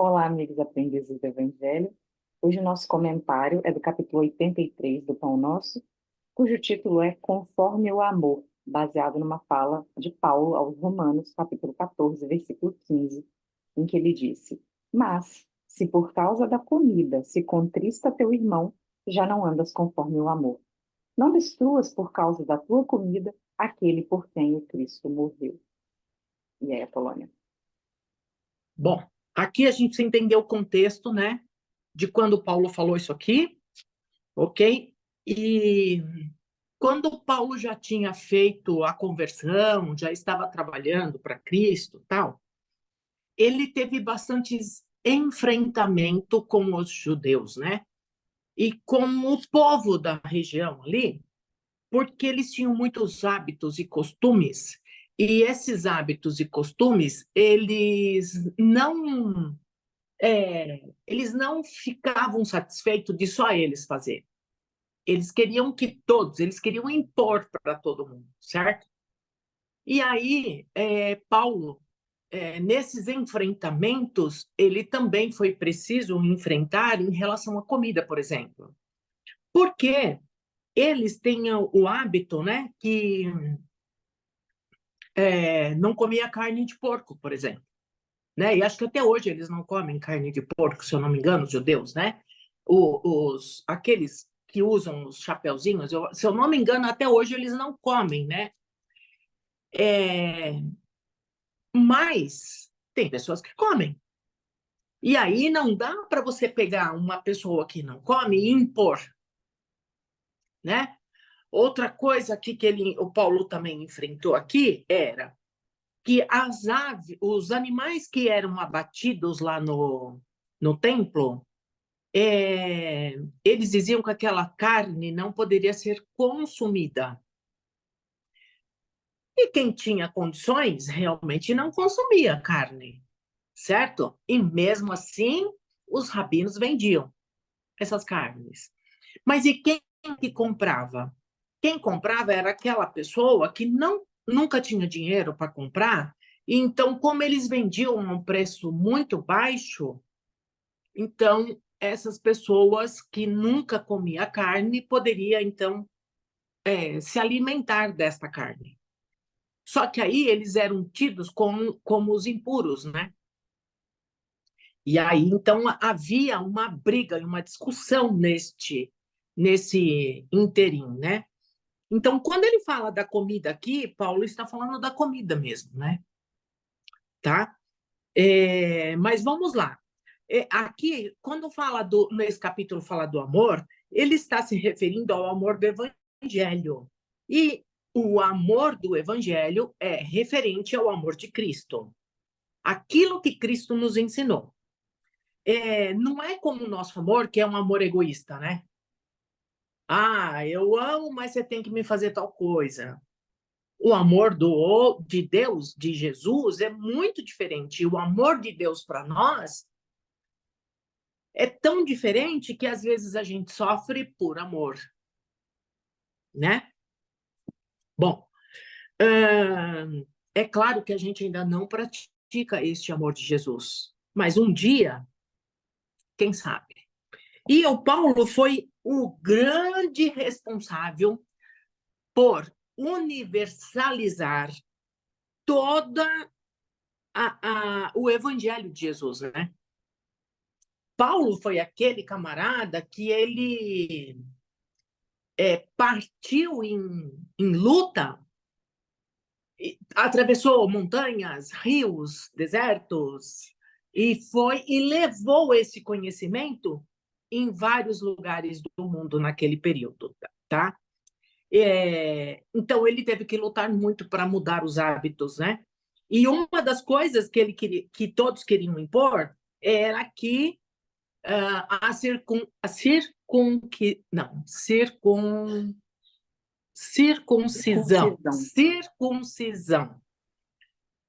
Olá, amigos aprendizes do Evangelho. Hoje o nosso comentário é do capítulo 83 do Pão Nosso, cujo título é Conforme o Amor, baseado numa fala de Paulo aos Romanos, capítulo 14, versículo 15, em que ele disse: Mas, se por causa da comida se contrista teu irmão, já não andas conforme o amor. Não destruas por causa da tua comida aquele por quem o Cristo morreu. E aí, Polônia? Bom, aqui a gente entendeu o contexto, né, de quando Paulo falou isso aqui, ok? E quando Paulo já tinha feito a conversão, já estava trabalhando para Cristo, tal, ele teve bastantes enfrentamento com os judeus, né? E com o povo da região ali, porque eles tinham muitos hábitos e costumes, e esses hábitos e costumes, eles não ficavam satisfeitos de só eles fazer. Eles queriam que todos, eles queriam impor para todo mundo, certo? E aí, Paulo, nesses enfrentamentos, ele também foi preciso enfrentar em relação à comida, por exemplo. Porque eles têm o hábito, né, que não comia carne de porco, por exemplo. Né? E acho que até hoje eles não comem carne de porco, se eu não me engano, os judeus, né? Aqueles que usam os chapeuzinhos, se eu não me engano, até hoje eles não comem, né? É, mas tem pessoas que comem. E aí não dá para você pegar uma pessoa que não come e impor, né? Outra coisa aqui que o Paulo também enfrentou aqui era que os animais que eram abatidos lá no templo, eles diziam que aquela carne não poderia ser consumida. E quem tinha condições realmente não consumia carne, certo? E mesmo assim, os rabinos vendiam essas carnes. Mas e quem que comprava? Quem comprava era aquela pessoa que nunca tinha dinheiro para comprar, e então, como eles vendiam a um preço muito baixo, então essas pessoas que nunca comia carne poderia então se alimentar desta carne. Só que aí eles eram tidos como os impuros, né? E aí então havia uma briga e uma discussão nesse interim, né? Então, quando ele fala da comida aqui, Paulo está falando da comida mesmo, né? Tá? Mas vamos lá. Aqui, quando nesse capítulo fala do amor, ele está se referindo ao amor do evangelho. E o amor do evangelho é referente ao amor de Cristo. Aquilo que Cristo nos ensinou. Não é como o nosso amor, que é um amor egoísta, né? Ah, eu amo, mas você tem que me fazer tal coisa. O amor de Deus, de Jesus, é muito diferente. O amor de Deus para nós é tão diferente que às vezes a gente sofre por amor, né? Bom, é claro que a gente ainda não pratica este amor de Jesus, mas um dia, quem sabe? E o Paulo foi o grande responsável por universalizar toda o evangelho de Jesus, né? Paulo foi aquele camarada que ele partiu em luta, atravessou montanhas, rios, desertos, e levou esse conhecimento em vários lugares do mundo naquele período, tá? Então ele teve que lutar muito para mudar os hábitos, né? E uma das coisas que ele queria, que todos queriam impor, era que Circuncisão. circuncisão,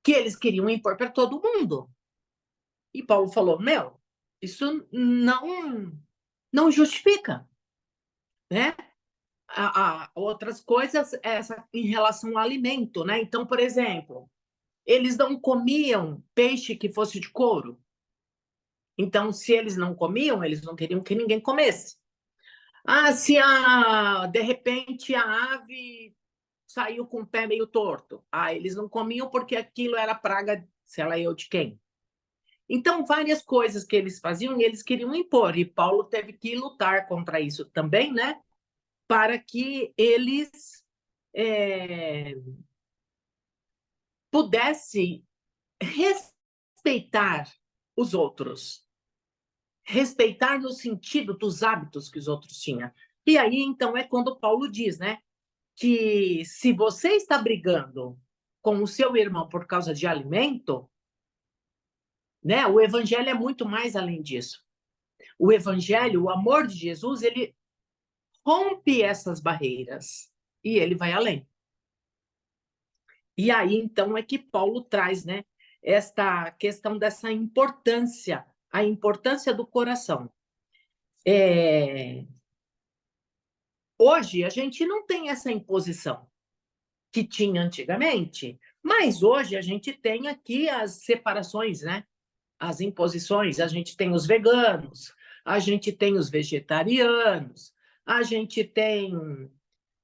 que eles queriam impor para todo mundo. E Paulo falou: meu, isso não justifica, né? Outras coisas em relação ao alimento, né? Então, por exemplo, eles não comiam peixe que fosse de couro, Então, se eles não comiam, eles não queriam que ninguém comesse. Se de repente a ave saiu com o pé meio torto, eles não comiam porque aquilo era praga, sei lá eu de quem. Então, várias coisas que eles faziam, eles queriam impor, e Paulo teve que lutar contra isso também, né? Para que eles pudessem respeitar os outros. Respeitar no sentido dos hábitos que os outros tinham. E aí, então, é quando Paulo diz, né? Que se você está brigando com o seu irmão por causa de alimento, né? O evangelho é muito mais além disso. O evangelho, o amor de Jesus, ele rompe essas barreiras e ele vai além. E aí, então, é que Paulo traz, né, esta questão dessa importância, a importância do coração. Hoje, a gente não tem essa imposição que tinha antigamente, mas hoje a gente tem aqui as separações, né? As imposições. A gente tem os veganos, a gente tem os vegetarianos, a gente tem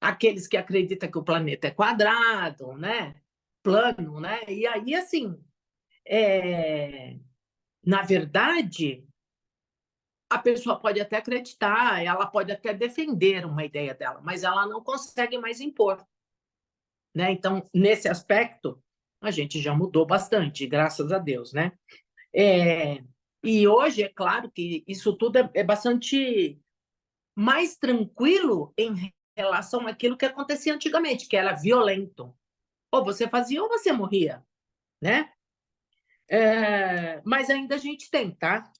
aqueles que acreditam que o planeta é quadrado, né? Plano, né? E aí, assim, na verdade, a pessoa pode até acreditar, ela pode até defender uma ideia dela, mas ela não consegue mais impor, né? Então, nesse aspecto, a gente já mudou bastante, graças a Deus, né? E hoje, é claro que isso tudo é bastante mais tranquilo em relação àquilo que acontecia antigamente, que era violento. Ou você fazia ou você morria, né? Mas ainda a gente tem, tá?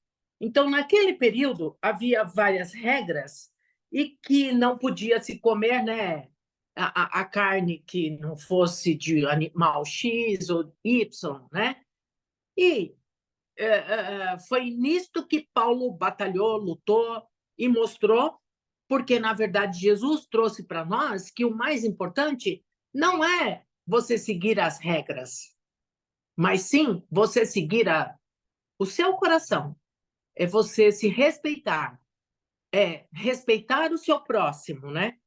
Então, naquele período, havia várias regras e que não podia se comer, né? A carne que não fosse de animal X ou Y, né? E foi nisto que Paulo batalhou, lutou e mostrou, porque, na verdade, Jesus trouxe para nós que o mais importante não é você seguir as regras, mas sim você seguir o seu coração, é você se respeitar, é respeitar o seu próximo, né?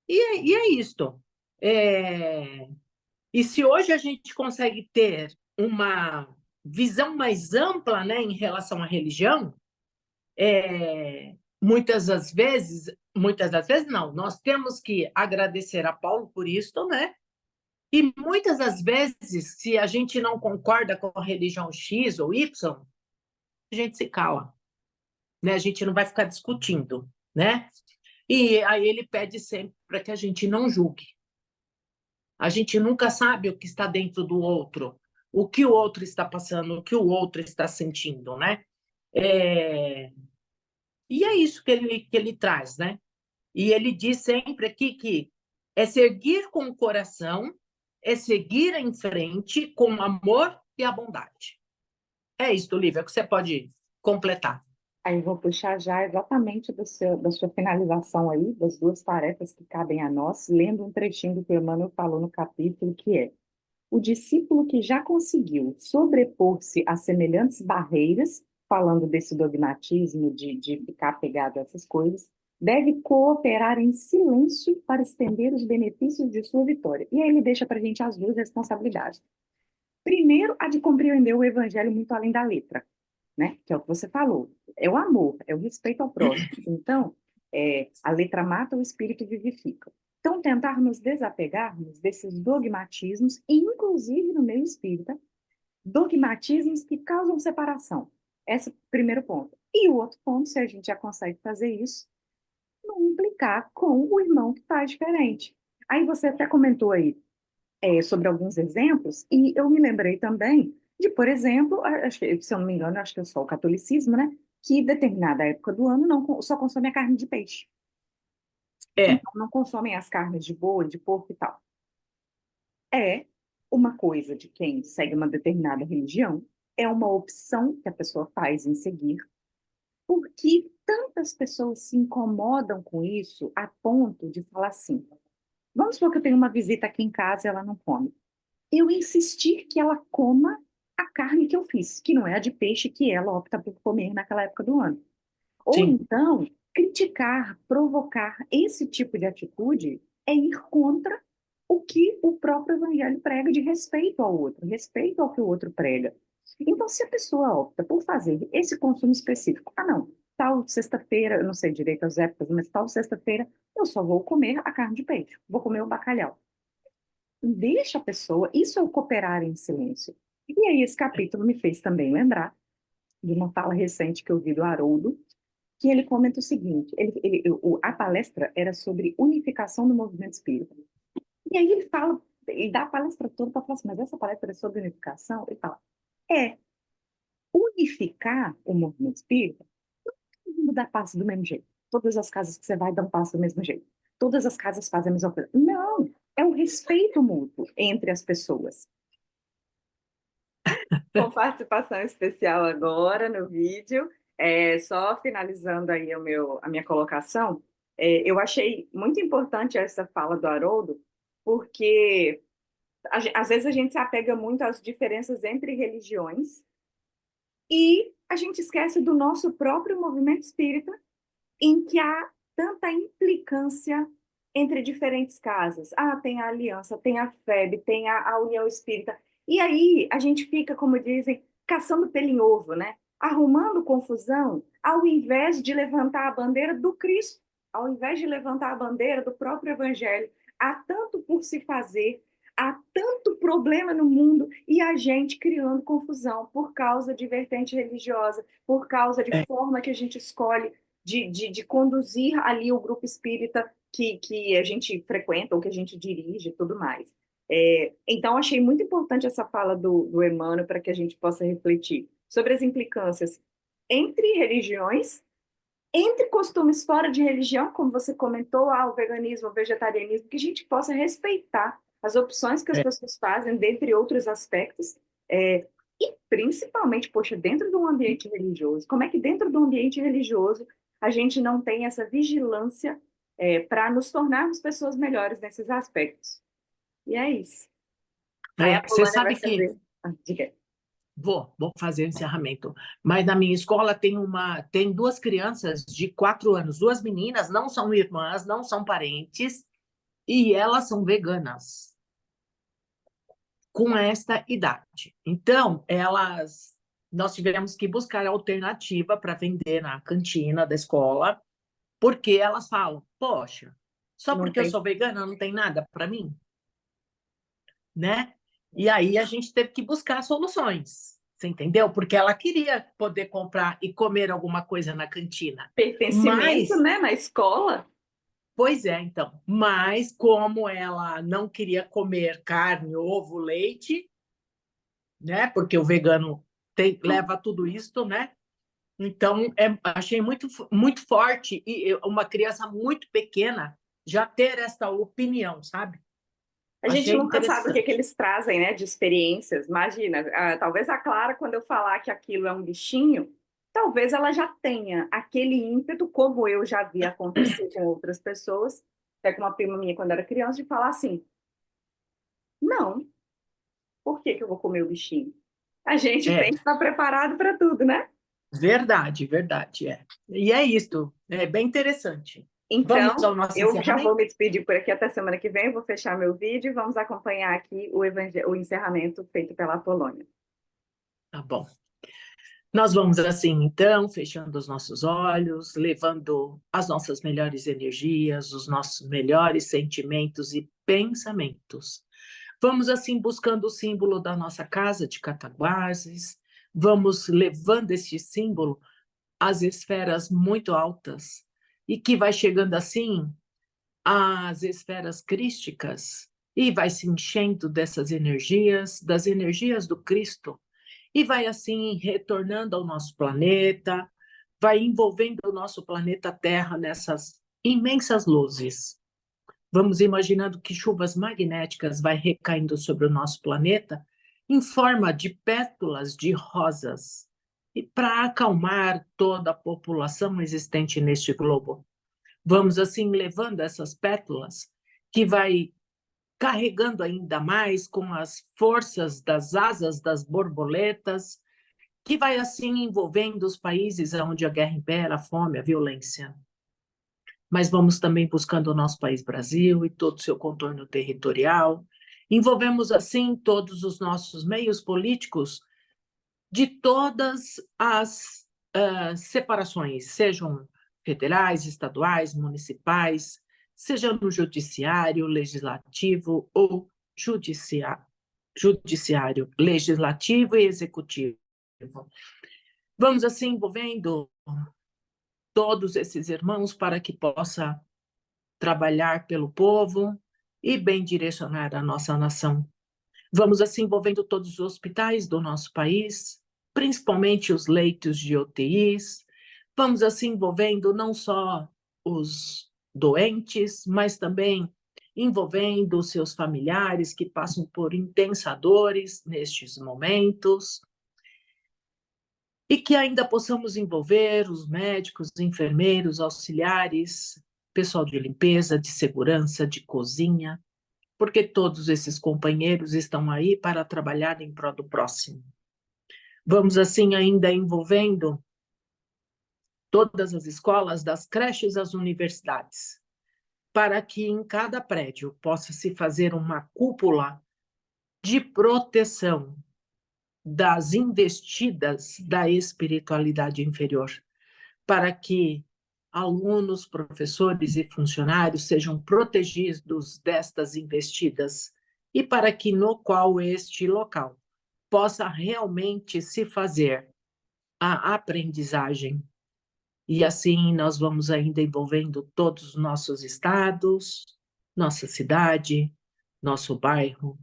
E é isto. É, e se hoje a gente consegue ter uma visão mais ampla, né, em relação à religião, muitas das vezes não, nós temos que agradecer a Paulo por isso, né? E muitas das vezes, se a gente não concorda com a religião X ou Y, a gente se cala, né? A gente não vai ficar discutindo, né? E aí ele pede sempre para que a gente não julgue. A gente nunca sabe o que está dentro do outro, o que o outro está passando, o que o outro está sentindo, né? É... E é isso que ele traz, né? E ele diz sempre aqui que é seguir com o coração, é seguir em frente com amor e a bondade. É isso, Lívia, que você pode completar. Aí eu vou puxar já exatamente da sua finalização aí, das duas tarefas que cabem a nós, lendo um trechinho do que o Emmanuel falou no capítulo, que é: o discípulo que já conseguiu sobrepor-se a semelhantes barreiras, falando desse dogmatismo de ficar pegado a essas coisas, deve cooperar em silêncio para estender os benefícios de sua vitória. E aí ele deixa para a gente as duas responsabilidades. Primeiro, a de compreender o evangelho muito além da letra, né? Que é o que você falou. É o amor, é o respeito ao próximo. Então, a letra mata, o espírito vivifica. Então, tentar nos desapegarmos desses dogmatismos, inclusive no meio espírita, dogmatismos que causam separação. Esse é o primeiro ponto. E o outro ponto, se a gente já consegue fazer isso, não implicar com o irmão que faz diferente. Aí você até comentou aí sobre alguns exemplos, e eu me lembrei também de, por exemplo, acho que, se eu não me engano, acho que é só o catolicismo, né? Que em determinada época do ano só consome a carne de peixe. É, Então, não consomem as carnes de boi, de porco e tal. É uma coisa de quem segue uma determinada religião, é uma opção que a pessoa faz em seguir, porque tantas pessoas se incomodam com isso a ponto de falar assim: vamos supor que eu tenho uma visita aqui em casa e ela não come. Eu insistir que ela coma a carne que eu fiz, que não é a de peixe que ela opta por comer naquela época do ano. Ou Sim, então, criticar, provocar esse tipo de atitude é ir contra o que o próprio evangelho prega de respeito ao outro, respeito ao que o outro prega. Então, se a pessoa opta por fazer esse consumo específico, não, tal sexta-feira, eu não sei direito as épocas, mas tal sexta-feira eu só vou comer a carne de peixe, vou comer o bacalhau. Deixa a pessoa, isso é o cooperar em silêncio. E aí, esse capítulo me fez também lembrar de uma fala recente que eu vi do Haroldo, que ele comenta o seguinte: a palestra era sobre unificação do movimento espírita. E aí ele fala, ele dá a palestra toda para falar assim, mas essa palestra é sobre unificação? Ele fala, é, unificar o movimento espírita, todo mundo dá passo do mesmo jeito. Todas as casas que você vai dão passo do mesmo jeito. Todas as casas fazem a mesma coisa. Não, é o respeito mútuo entre as pessoas. Com participação especial agora no vídeo. Só finalizando aí a minha colocação, eu achei muito importante essa fala do Haroldo, porque às vezes a gente se apega muito às diferenças entre religiões e a gente esquece do nosso próprio movimento espírita, em que há tanta implicância entre diferentes casas. Ah, tem a aliança, tem a FEB, tem a União Espírita. E aí a gente fica, como dizem, caçando pelo em ovo, né? Arrumando confusão, ao invés de levantar a bandeira do Cristo, ao invés de levantar a bandeira do próprio Evangelho. Há tanto por se fazer, há tanto problema no mundo e a gente criando confusão por causa de vertente religiosa, por causa de é, forma que a gente escolhe de conduzir ali o grupo espírita que a gente frequenta ou que a gente dirige e tudo mais. Então, achei muito importante essa fala do Emmanuel para que a gente possa refletir sobre as implicâncias entre religiões, entre costumes fora de religião, como você comentou, o veganismo, o vegetarianismo, que a gente possa respeitar as opções que as é, pessoas fazem, dentre outros aspectos, e principalmente, poxa, dentro de um ambiente religioso, como é que dentro do ambiente religioso a gente não tem essa vigilância para nos tornarmos pessoas melhores nesses aspectos? E é isso. Aí a você Polônia vai sabe que fazer. Diga. vou fazer o encerramento. Mas na minha escola tem duas crianças de 4 anos, duas meninas, não são irmãs, não são parentes, e elas são veganas com esta idade. Então, nós tivemos que buscar alternativa para vender na cantina da escola, porque elas falam, poxa, só Não porque eu tem. sou vegana não tem nada para mim, né? E aí a gente teve que buscar soluções, você entendeu? Porque ela queria poder comprar e comer alguma coisa na cantina. Pertencimento, Mas, né, na escola. pois é, então, mas como ela não queria comer carne, ovo, leite, né? Porque o vegano leva tudo isso, né? Então, achei muito forte e uma criança muito pequena já ter essa opinião, sabe? A gente Achei nunca sabe o que interessante. eles trazem, né, de experiências. Imagina, talvez a Clara, quando eu falar que aquilo é um bichinho, talvez ela já tenha aquele ímpeto, como eu já vi acontecer com outras pessoas, até com uma prima minha quando era criança, de falar assim: não, por que que eu vou comer o bichinho? A gente É, tem que estar preparado para tudo, né? verdade, verdade, é. E é isso, é bem interessante. Vamos Então, ao nosso eu já vou encerramento? me despedir por aqui até semana que vem, vou fechar meu vídeo e vamos acompanhar aqui o encerramento feito pela Polônia. Tá bom. Nós vamos assim, então, fechando os nossos olhos, levando as nossas melhores energias, os nossos melhores sentimentos e pensamentos. Vamos assim buscando o símbolo da nossa casa de Cataguases, vamos levando esse símbolo às esferas muito altas e que vai chegando assim às esferas crísticas e vai se enchendo dessas energias, das energias do Cristo, e vai assim retornando ao nosso planeta, vai envolvendo o nosso planeta Terra nessas imensas luzes. Vamos imaginando que chuvas magnéticas vai recaindo sobre o nosso planeta em forma de pétalas de rosas, e para acalmar toda a população existente neste globo. Vamos assim levando essas pétalas que vai carregando ainda mais com as forças das asas das borboletas, que vai assim envolvendo os países onde a guerra impera, a fome, a violência. Mas vamos também buscando o nosso país Brasil e todo o seu contorno territorial. Envolvemos assim todos os nossos meios políticos de todas as separações, sejam federais, estaduais, municipais, seja no judiciário, legislativo ou judiciário, legislativo e executivo. Vamos assim envolvendo todos esses irmãos para que possa trabalhar pelo povo e bem direcionar a nossa nação. Vamos assim envolvendo todos os hospitais do nosso país, principalmente os leitos de UTIs. Vamos assim envolvendo não só os doentes, mas também envolvendo os seus familiares que passam por intensa dores nestes momentos. E que ainda possamos envolver os médicos, enfermeiros, auxiliares, pessoal de limpeza, de segurança, de cozinha, porque todos esses companheiros estão aí para trabalhar em prol do próximo. Vamos assim ainda envolvendo todas as escolas, das creches às universidades, para que em cada prédio possa se fazer uma cúpula de proteção das investidas da espiritualidade inferior, para que alunos, professores e funcionários sejam protegidos destas investidas e para que no qual este local possa realmente se fazer a aprendizagem. E assim nós vamos ainda envolvendo todos os nossos estados, nossa cidade, nosso bairro,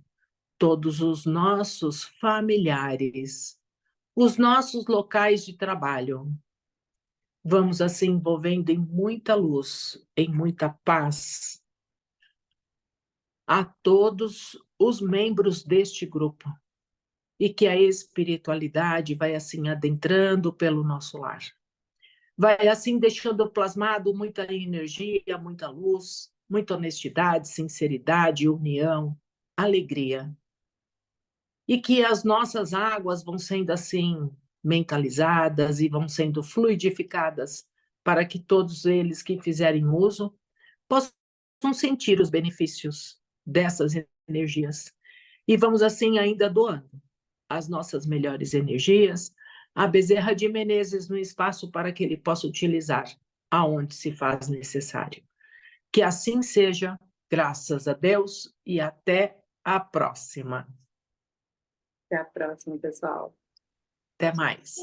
todos os nossos familiares, os nossos locais de trabalho. Vamos assim envolvendo em muita luz, em muita paz, a todos os membros deste grupo, e que a espiritualidade vai assim adentrando pelo nosso lar. Vai assim deixando plasmado muita energia, muita luz, muita honestidade, sinceridade, união, alegria. E que as nossas águas vão sendo assim mentalizadas e vão sendo fluidificadas para que todos eles que fizerem uso possam sentir os benefícios dessas energias. E vamos assim ainda doando as nossas melhores energias a Bezerra de Menezes no espaço para que ele possa utilizar aonde se faz necessário. Que assim seja, graças a Deus, e até a próxima. Até a próxima, pessoal. Até mais.